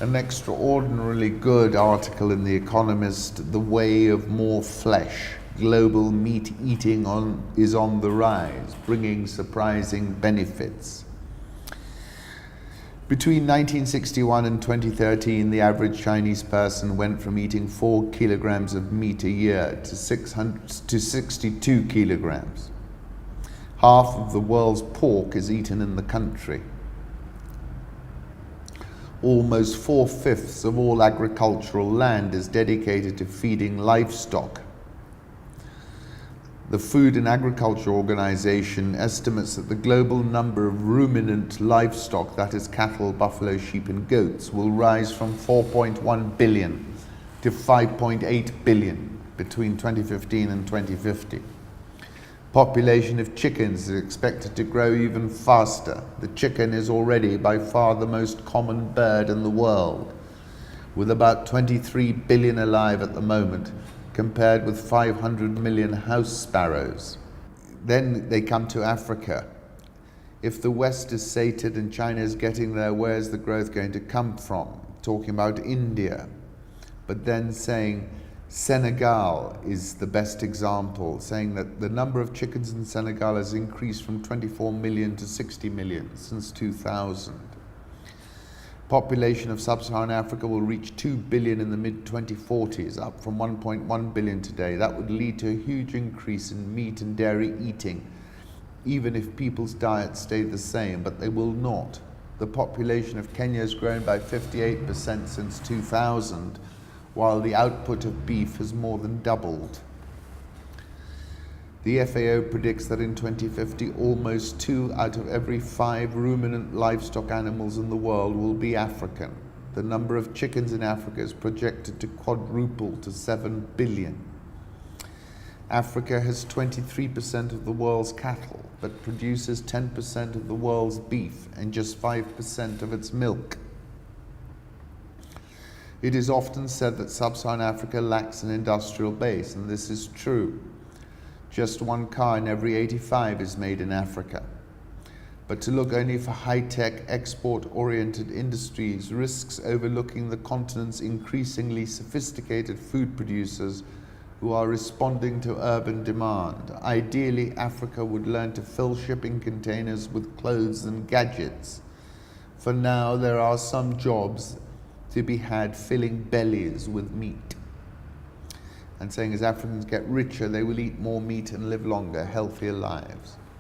an extraordinarily good article in The Economist, The Way of More Flesh. Global meat eating is on the rise, bringing surprising benefits. Between 1961 and 2013, the average Chinese person went from eating 4 kilograms of meat a year to 62 kilograms. Half of the world's pork is eaten in the country. Almost 4/5 of all agricultural land is dedicated to feeding livestock. The Food and Agriculture Organization estimates that the global number of ruminant livestock, that is cattle, buffalo, sheep and goats, will rise from 4.1 billion to 5.8 billion between 2015 and 2050. Population of chickens is expected to grow even faster. The chicken is already by far the most common bird in the world, with about 23 billion alive at the moment, compared with 500 million house sparrows. Then they come to Africa. If the West is sated and China is getting there, where's the growth going to come from? Talking about India, but then saying Senegal is the best example, saying that the number of chickens in Senegal has increased from 24 million to 60 million since 2000. Population of sub-Saharan Africa will reach 2 billion in the mid-2040s, up from 1.1 billion today. That would lead to a huge increase in meat and dairy eating, even if people's diets stay the same, but they will not. The population of Kenya has grown by 58% since 2000, while the output of beef has more than doubled. The FAO predicts that in 2050, almost 2 out of every 5 ruminant livestock animals in the world will be African. The number of chickens in Africa is projected to quadruple to 7 billion. Africa has 23% of the world's cattle, but produces 10% of the world's beef and just 5% of its milk. It is often said that sub-Saharan Africa lacks an industrial base, and this is true. Just 1 car in every 85 is made in Africa. But to look only for high-tech, export-oriented industries risks overlooking the continent's increasingly sophisticated food producers who are responding to urban demand. Ideally, Africa would learn to fill shipping containers with clothes and gadgets. For now, there are some jobs to be had filling bellies with meat. And saying as Africans get richer, they will eat more meat and live longer, healthier lives.